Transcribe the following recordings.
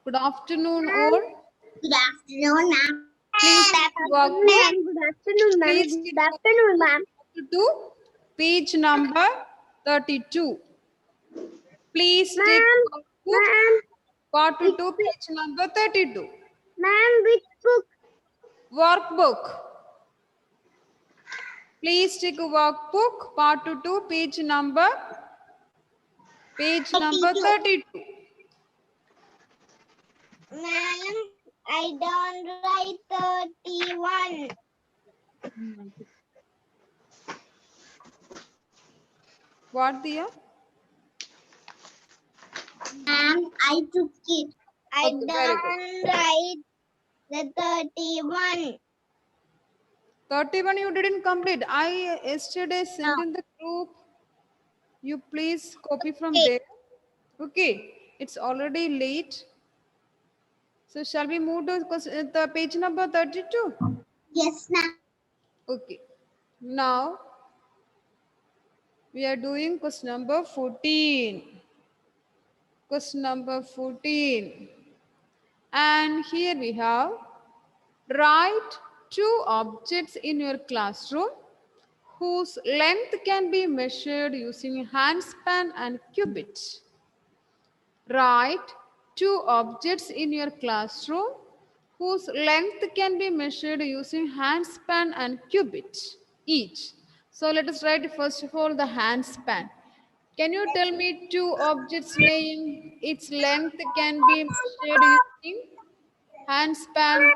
Good afternoon, all. Good afternoon, ma'am. Please Good take workbook. afternoon, Good afternoon, ma'am. Please Good take afternoon, ma'am. workbook to page number 32. Please take Ma'am, workbook ma'am, part 2, page number 32. ma'am, which book? Workbook. Please take a workbook part 2, page number 32. Ma'am, I don't write 31. What dear? Ma'am, I took it. I Okay, very good. don't write the 31. 31 you didn't complete. I yesterday sent No. in the group. You please copy from Okay. there. Okay, it's already late. So shall we move to the page number 32? Yes, ma'am. Okay. Now we are doing question number 14. Question number 14. And here we have write two objects in your classroom whose length can be measured using handspan and cubit. Write two objects in your classroom whose length can be measured using handspan and cubit each. So let us write first of all the handspan. Can you tell me two objects name? Its length can be measured using handspan.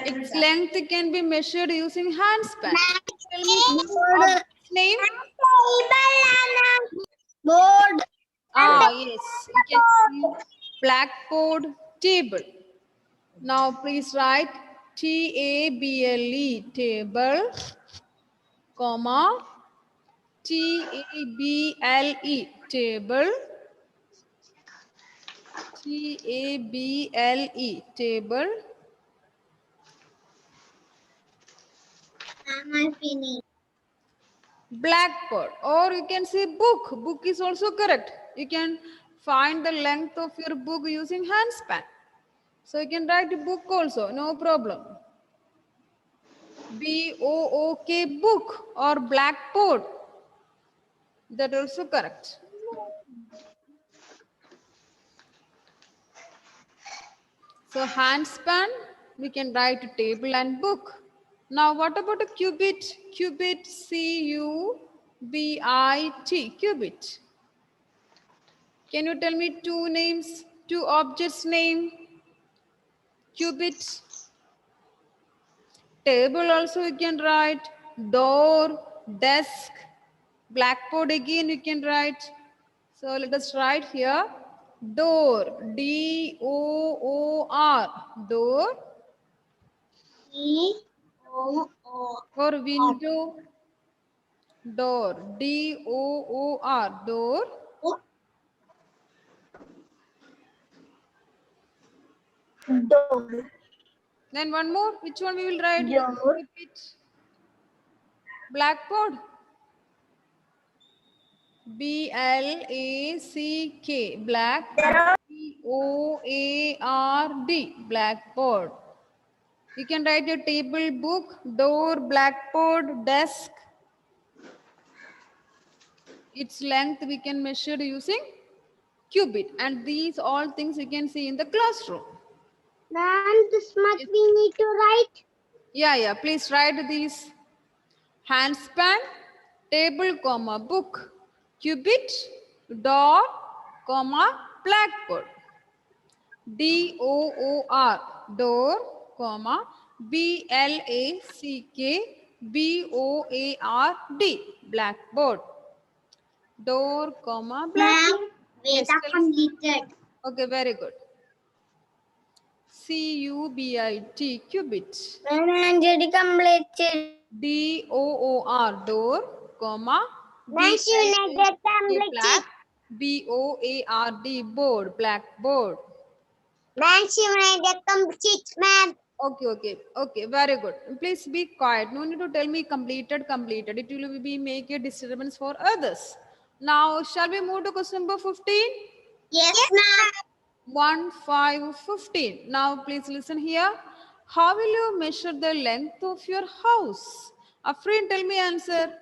Its length can be measured using handspan. Tell me two objects name. Board. Ah, yes, you can see blackboard, table. Now please write table, table, comma, table, table, table, Ma'am, I finished. blackboard, or you can say book. Book is also correct. You can find the length of your book using handspan. So you can write a book also, no problem. B-O-O-K, book or blackboard. That also correct. So handspan, we can write table and book. Now what about a cubit? Cubit, C-U-B-I-T, cubit. Can you tell me two names, two objects name? Cubit. Table also you can write, door, desk, blackboard again you can write. So let us write here, door, D-O-O-R, door, E-O-O. or window, door, D-O-O-R, door, Door. then one more, which one we will write? Door. Repeat. Blackboard, B-L-A-C-K, black, B-O-A-R-D, blackboard. You can write a table, book, door, blackboard, desk. Its length we can measure using cubit, and these all things you can see in the classroom. Ma'am, this much we need to write. Yeah, please write these: handspan, table, comma, book, cubit, door, comma, blackboard, D-O-O-R, door, comma, B-L-A-C-K, B-O-A-R-D, blackboard, door, comma, blackboard. Ma'am, Yes, data tell us. completed. Okay, very good. C-U-B-I-T, cubit. Ma'am, already completed. D-O-O-R, door, comma, Ma'am, she will get B-L-A-C-K, black, completed. B-O-A-R-D, board, blackboard. Ma'am, she will get complete, ma'am. Okay, very good. Please be quiet. No need to tell me completed. It will be make a disturbance for others. Now, shall we move to question number 15? Yes, ma'am. 1, 5, 15. Now please listen here. How will you measure the length of your house? Afrin, tell me answer.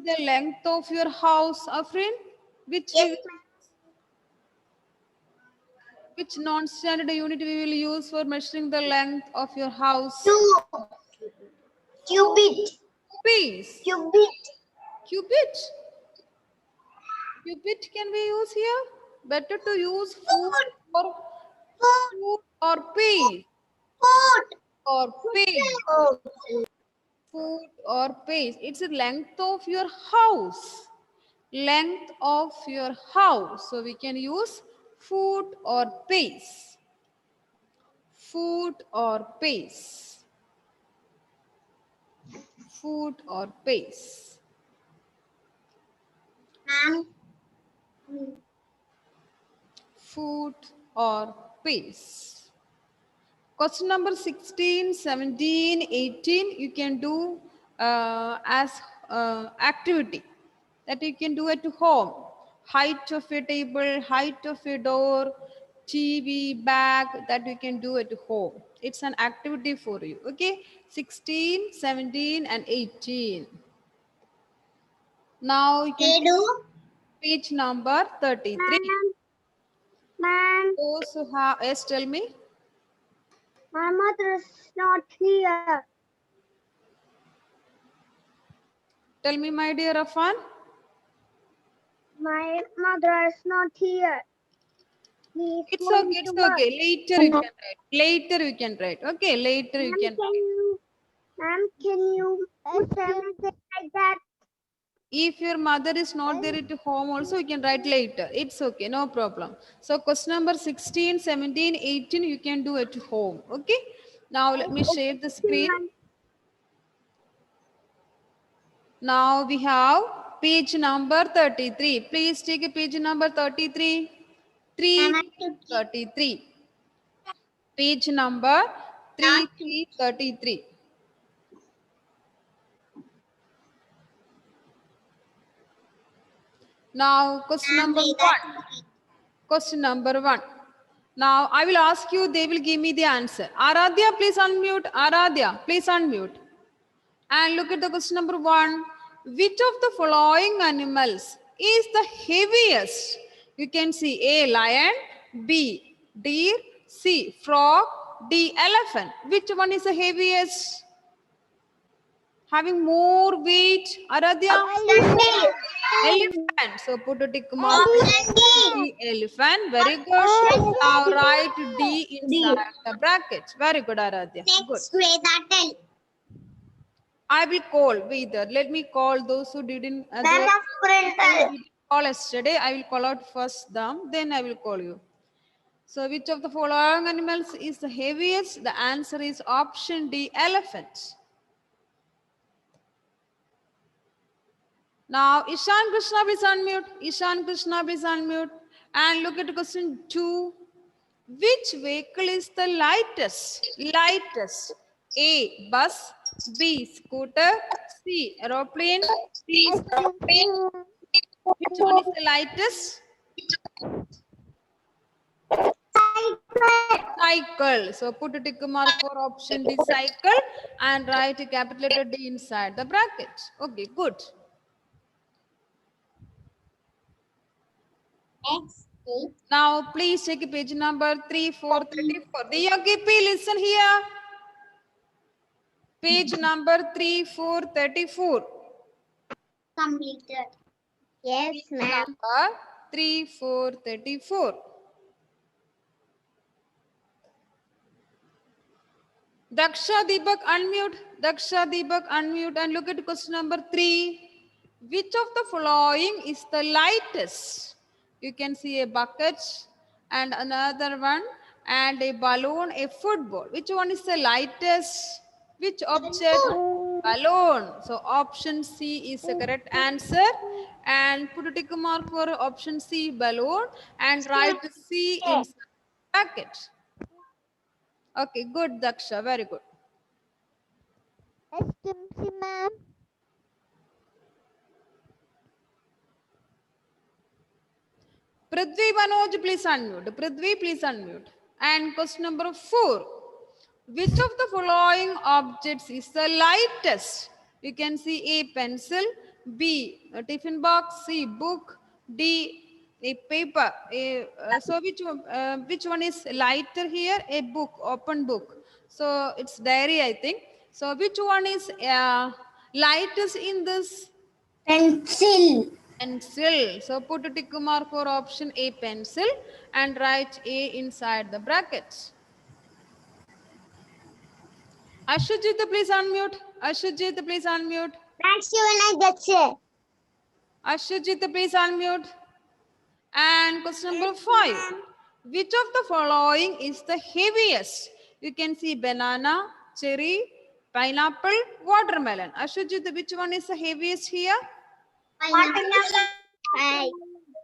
The length of your house, Afrin? Yes, ma'am. Which non-standard unit we will use for measuring the length of your house? Cubit. Piece. Cubit. Cubit. Cubit can we use here? Better to use foot or foot or piece Foot. or piece. Oh. Foot or pace. It's the length of your house. Length of your house. So we can use foot or pace. Foot or pace. Foot or pace. Ma'am. Foot or pace. Question number 16, 17, 18, you can do as activity that you can do at home. Height of a table, height of a door, TV, bag, that you can do at home. It's an activity for you, okay? 16, 17 and 18. Now you can Do. page number 33. Ma'am. Those who have, yes, tell me. My mother is not here. Tell me, my dear Afan. My mother is not here. He is It's going okay, it's to work. okay. Later you can write. Later you can write. Okay, later you can write. Ma'am, can you put everything like that? If your mother is not there at home also, you can write later. It's okay, no problem. So question number 16, 17, 18, you can do at home. Okay. Now let me share the screen. Now we have page number 33. Please take a page number 33. 33. Page number 33. Now question number 1. Question number 1. Now I will ask you, they will give me the answer. Aradhya, please unmute. Aradhya, please unmute. And look at the question number 1. Which of the following animals is the heaviest? You can see A, lion, B, deer, C, frog, D, elephant. Which one is the heaviest? Having more weight, Aradhya? Elephant. So put a tick mark. D, elephant. Very good. Now write D inside the brackets. Very good, Aradhya. Good. I will call Veeder. Let me call those who didn't call yesterday. I will call out first them, then I will call you. So which of the following animals is the heaviest? The answer is option D, elephant. Now Ishan Krishna, please unmute. Ishan Krishna, please unmute. And look at question 2. Which vehicle is the lightest? Lightest. A, bus. B, scooter. C, aeroplane. D, aeroplane. Which one is the lightest? Cycle. So put a tick mark for option D, cycle, and write a capital letter D inside the bracket. Okay, good. Now please take page number 3434. DYKP, listen here. Page number 3434. Completed. Yes, ma'am. Number 3434. Daksha Deepak unmute. Daksha Deepak unmute and look at question number 3. Which of the following is the lightest? You can see a bucket and another one and a balloon, a football. Which one is the lightest? Which object? Balloon. So option C is the correct answer. And put a tick mark for option C, balloon, and write C in bracket. Okay, good, Daksha. Very good. SMC, ma'am. Prithvi Manoj, please unmute. Prithvi, please unmute. And question number 4. Which of the following objects is the lightest? You can see A, pencil, B, a tiffin box, C, book, D, a paper. So which one is lighter here? A book, open book. So it's diary, I think. So which one is lightest in this? Pencil. Pencil. So put a tick mark for option A, pencil, and write A inside the brackets. Ashujit, please unmute. Ashujit, please unmute. Thanks, Shivana. That's it. Ashujit, please unmute. And question number 5. Which of the following is the heaviest? You can see banana, cherry, pineapple, watermelon. Ashujit, which one is the heaviest here? Watermelon.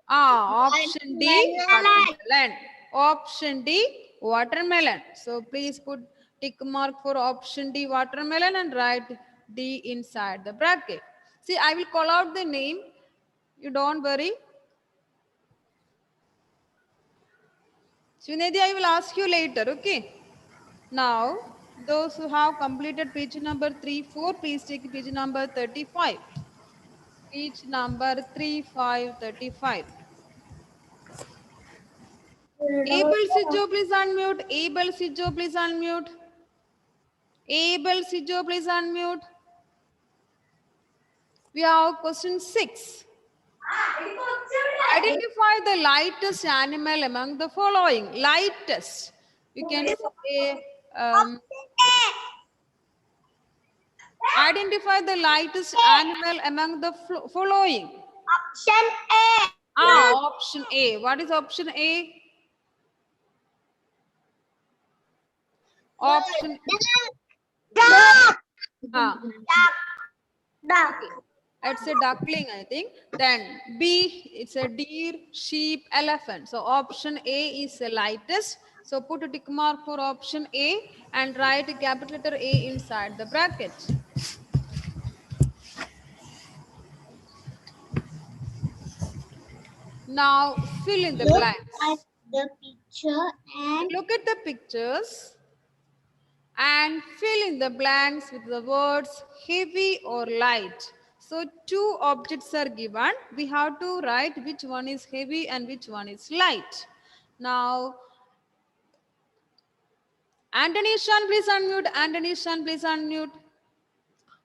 Option D, watermelon. Option D, watermelon. So please put tick mark for option D, watermelon, and write D inside the bracket. See, I will call out the name. You don't worry. Srinidhi, I will ask you later, okay? Now, those who have completed page number 3, 4, please take page number 35. Page number 35, 35. Abel Sijo, please unmute. Abel Sijo, please unmute. Abel Sijo, please unmute. We have question 6. Identify the lightest animal among the following. Lightest. You can say, identify the lightest animal among the following. Option A. Option A. What is option A? Option Duck. Duck. It's a duckling, I think. Then B, it's a deer, sheep, elephant. So option A is the lightest. So put a tick mark for option A and write a capital letter A inside the bracket. Now fill in the blanks. The picture and look at the pictures and fill in the blanks with the words heavy or light. So 2 objects are given. We have to write which one is heavy and which one is light. Now, Anthony Shan, please unmute. Anthony Shan, please unmute.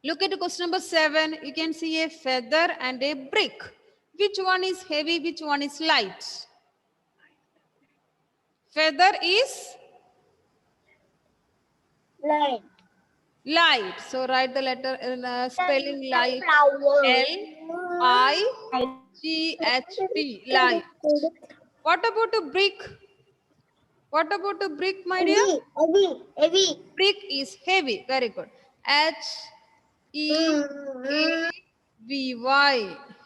Look at question number 7. You can see a feather and a brick. Which one is heavy? Which one is light? Feather is light. Light. So write the letter spelling light. L-I-G-H-T. Light. What about a brick? What about a brick, my dear? Heavy. Brick is heavy. Very good. H-E-A-V-Y.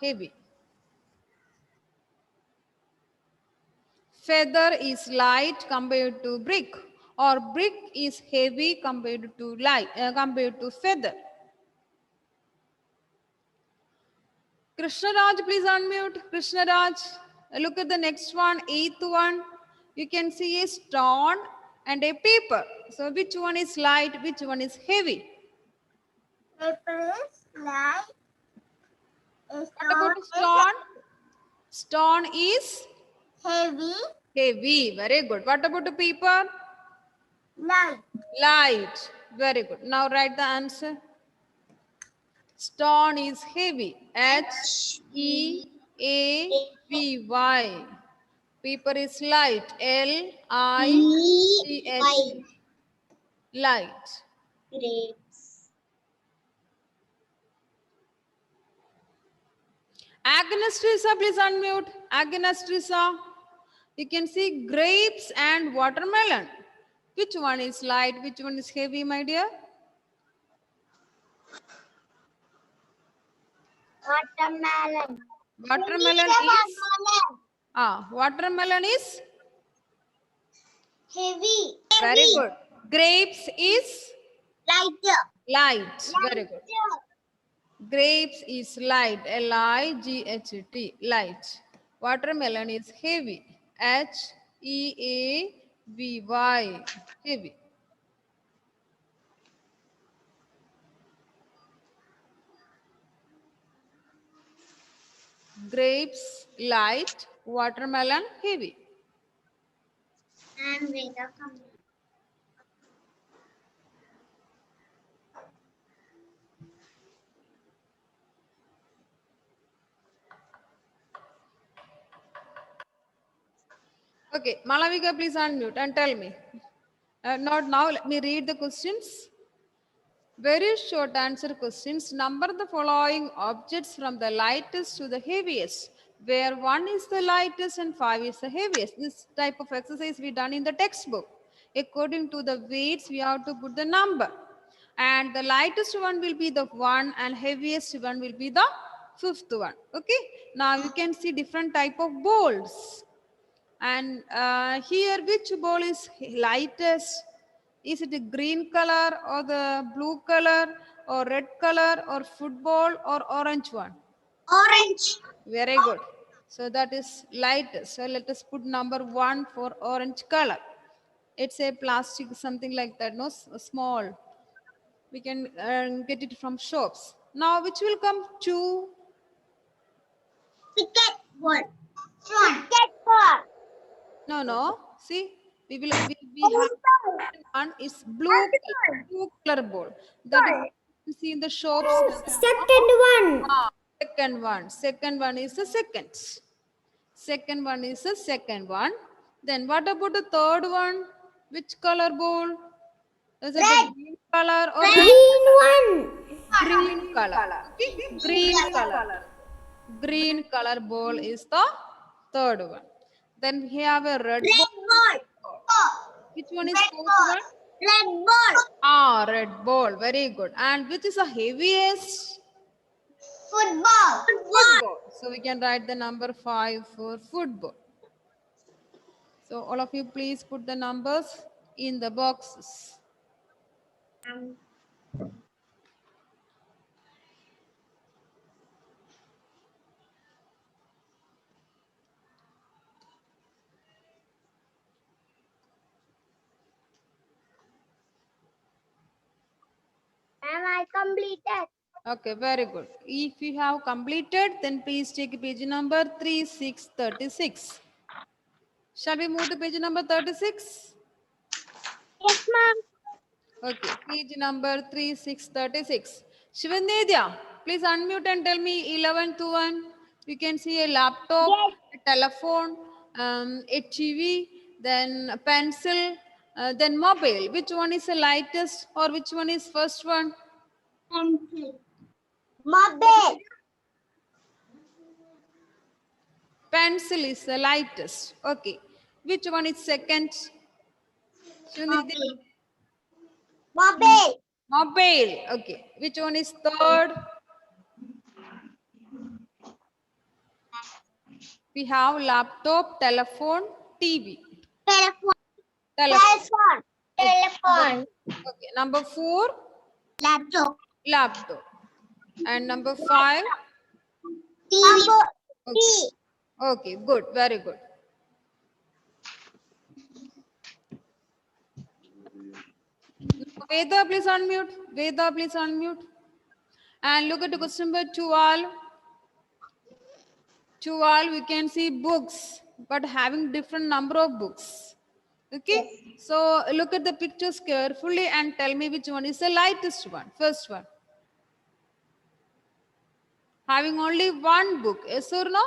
Heavy. Feather is light compared to brick, or brick is heavy compared to compared to feather. Krishna Raj, please unmute. Krishna Raj, look at the next one, 8th one. You can see a stone and a paper. So which one is light? Which one is heavy? Paper is light. What about stone? Stone is heavy. Heavy. Very good. What about the paper? Light. Light. Very good. Now write the answer. Stone is heavy. H-E-A-V-Y. Paper is light. L-I-G-H. Light. Grapes. Agnes Teresa, please unmute. Agnes Teresa. You can see grapes and watermelon. Which one is light? Which one is heavy, my dear? Watermelon. Watermelon is heavy. Very good. Grapes is light. Very good. Grapes is light. L-I-G-H-T. Light. Watermelon is heavy. Heavy. Heavy. Grapes light. Watermelon heavy. And Veda come. Okay, Malavika, please unmute and tell me. Not now, let me read the questions. Very short answer questions. Number the following objects from the lightest to the heaviest, where 1 is the lightest and 5 is the heaviest. This type of exercise we done in the textbook. According to the weights, we have to put the number. And the lightest one will be the 1 and heaviest one will be the 5th one. Okay. Now you can see different type of bowls. And here, which ball is lightest? Is it a green color or the blue color or red color or football or orange one? Orange. Very good. So that is lightest. So let us put number 1 for orange color. It's a plastic, something like that, no? Small. We can get it from shops. Now, which will come 2? Cricket ball. Cricket ball. No. See, we have one is blue color ball. That is you see in the shops. Second one. Second one. Second one is the second. Second one is the second one. Then what about the third one? Which color ball? Is it the green color or Green one. green color? Okay. Green color. Green color ball is the third one. Then we have a red ball. Red ball. Which one is fourth one? Red ball. Ah, red ball. Very good. And which is the heaviest? Football. Football. So we can write the number 5 for football. So all of you please put the numbers in the boxes. Am I completed? Okay, very good. If you have completed, then please take page number 3636. Shall we move to page number 36? Yes, ma'am. Okay, page number 3636. Shivandedya, please unmute and tell me 11th one. You can see a laptop, a telephone, a TV, then a pencil, then mobile. Which one is the lightest or which one is first one? Pencil. Mobile. Pencil is the lightest. Okay. Which one is second? Shivandedya? Mobile. Mobile. Okay. Which one is third? We have laptop, telephone, TV. Telephone. Telephone. Telephone. Okay. Number 4, Laptop. laptop. And number 5, TV. okay. Okay, good. Very good. Veda, please unmute. Veda, please unmute. And look at the question number 12. 12, we can see books, but having different number of books. Okay. So look at the pictures carefully and tell me which one is the lightest one. First one. Having only one book. Yes or no?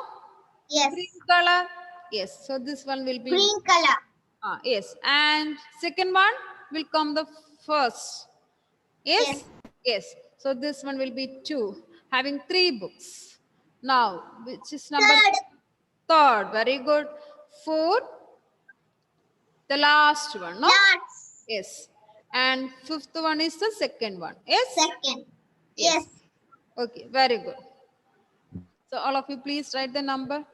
Yes. Green color. Yes. So this one will be Green color. yes. And second one will come the first. Yes? Yes. So this one will be 2. Having 3 books. Now, which is number third? Very good. 4. The last one. No? Last. Yes. And 5th one is the second one. Yes? Second. Yes. Okay. Very good. So all of you please write the number.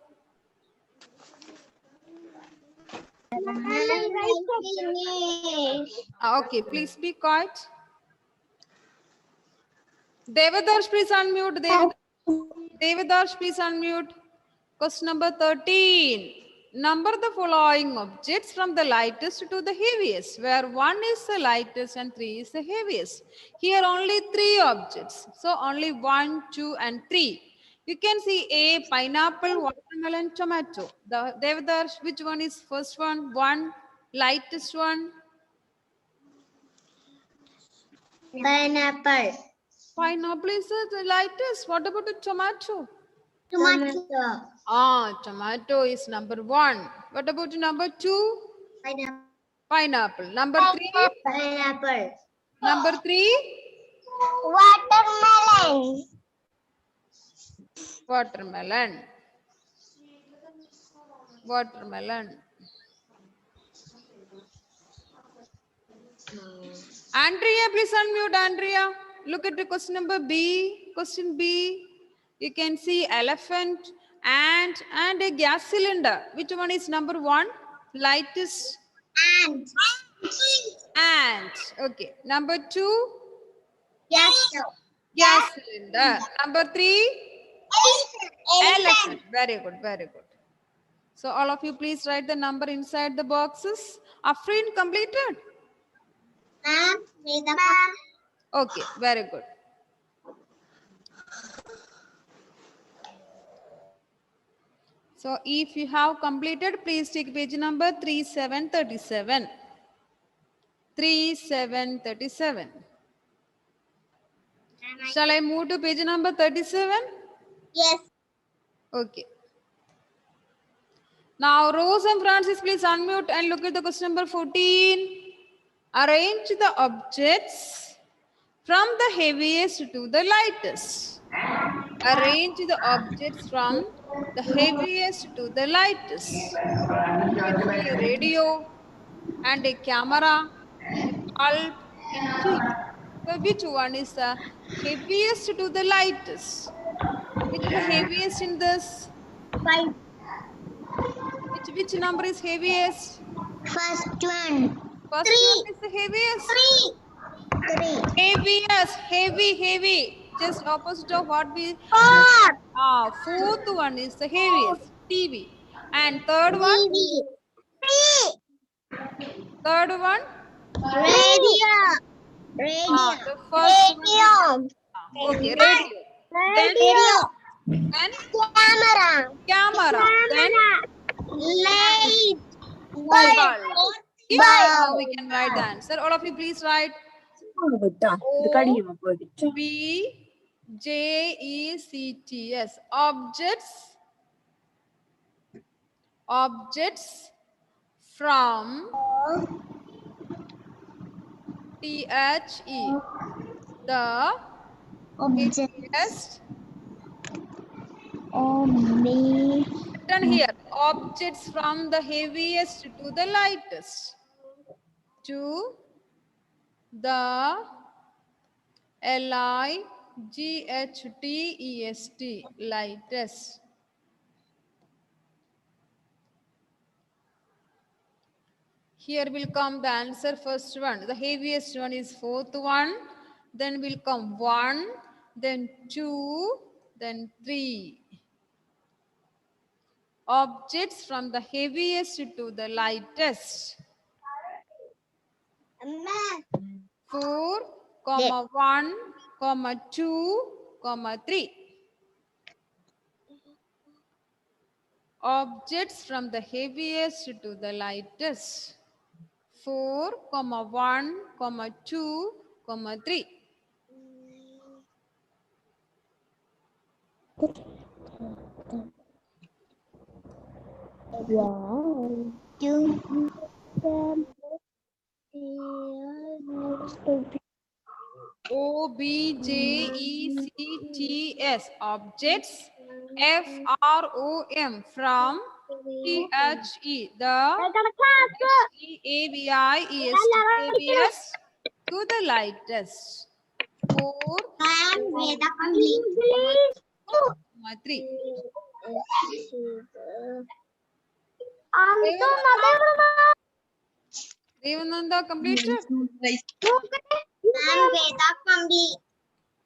Okay, please be quiet. Devadarsh, please unmute. Devadarsh, please unmute. Question number 13. Number the following objects from the lightest to the heaviest, where 1 is the lightest and 3 is the heaviest. Here only 3 objects. So only 1, 2 and 3. You can see A, pineapple, watermelon, tomato. The Devadarsh, which one is first one? One, lightest one. Pineapple. Pineapple is the lightest. What about the tomato? Tomato. Tomato is number 1. What about number 2? Pineapple. Pineapple. Number 3? Pineapple. Number 3? Watermelon. Watermelon. Watermelon. Andrea, please unmute. Andrea, look at the question number B. Question B. You can see elephant, ant, and a gas cylinder. Which one is number 1? Lightest. Ant. Ant. Okay. Number 2? Yes. Gas cylinder. Number 3? Elephant. Very good. Very good. So all of you please write the number inside the boxes. Afrin completed? Ma'am. Okay. Very good. So if you have completed, please take page number 3737. 3737. Shall I move to page number 37? Yes. Okay. Now, Rose and Francis, please unmute and look at the question number 14. Arrange the objects from the heaviest to the lightest. Arrange the objects from the heaviest to the lightest. You can see a radio and a camera, a bulb, and TV. So which one is the heaviest to the lightest? Which is the heaviest in this? 5. Which number is heaviest? First one. First 3. one is the heaviest. 3. Heaviest, heavy. Just opposite of what we. 4. Fourth one is the heaviest, TV. And third one? 3. Third one? Radio. The first Radio. one. Okay, radio. Then camera. Then Light. bulb. Now we can write the answer. All of you please write objects. Objects from THE. The heaviest. Written here. Objects from the heaviest to the lightest. To the lightest. Lightest. Here will come the answer first one. The heaviest one is fourth one. Then will come 1, then 2, then 3. Objects from the heaviest to the lightest. 4, 1, 2, 3. Objects from the heaviest to the lightest. 4, 1, 2, 3. Objects. Objects. FROM. From THE. The heaviest to the lightest. 4, 3. Devananda completed?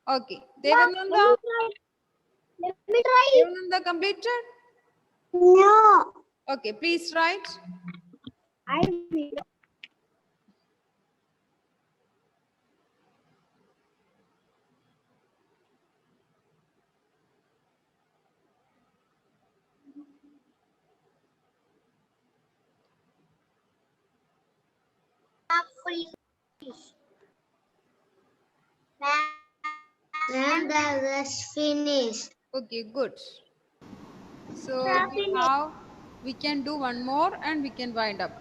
Okay. Devananda completed? No. Okay, please write. I will. Ma'am, that is finished. Okay, good. So we can do one more and we can wind up.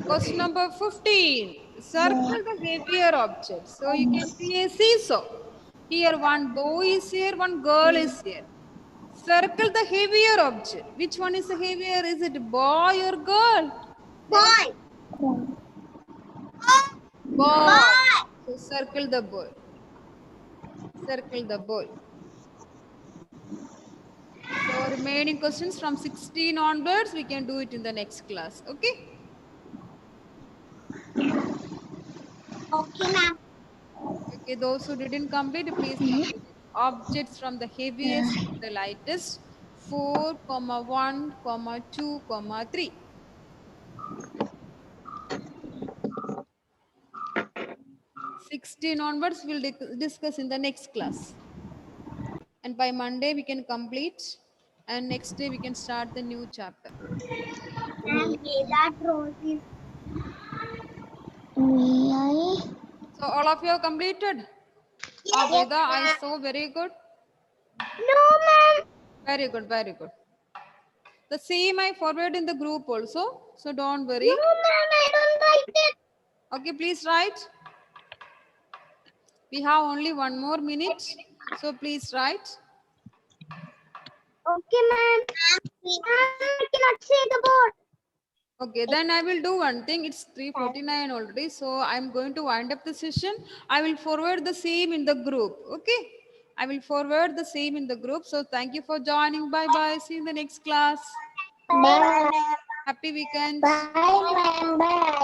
Question number 15. Circle the heavier object. So you can see a seesaw. Here one boy is here, one girl is here. Circle the heavier object. Which one is the heavier? Is it boy or girl? Boy. Boy. So circle the boy. Circle the boy. So remaining questions from 16 onwards, we can do it in the next class. Okay? Okay, ma'am. Okay, those who didn't complete, please complete it. Objects from the heaviest to the lightest. 4, 1, 2, 3. 16 onwards, we'll discuss in the next class. And by Monday, we can complete. And next day, we can start the new chapter. Ma'am, that rose is. May So all of you have completed? Yes, Veda, I ma'am. saw very good. No, ma'am. Very good, very good. The same I forward in the group also. So don't No, worry. ma'am, I don't like it. Okay, please write. We have only one more minute. So please write. Okay, ma'am. Ma'am, I cannot see the board. Okay, then I will do one thing. It's 3:49 already. So I'm going to wind up the session. I will forward the same in the group. Okay. I will forward the same in the group. So thank you for joining. Bye bye. See you in the next class. Bye, ma'am. Happy weekend. Bye, ma'am. Bye.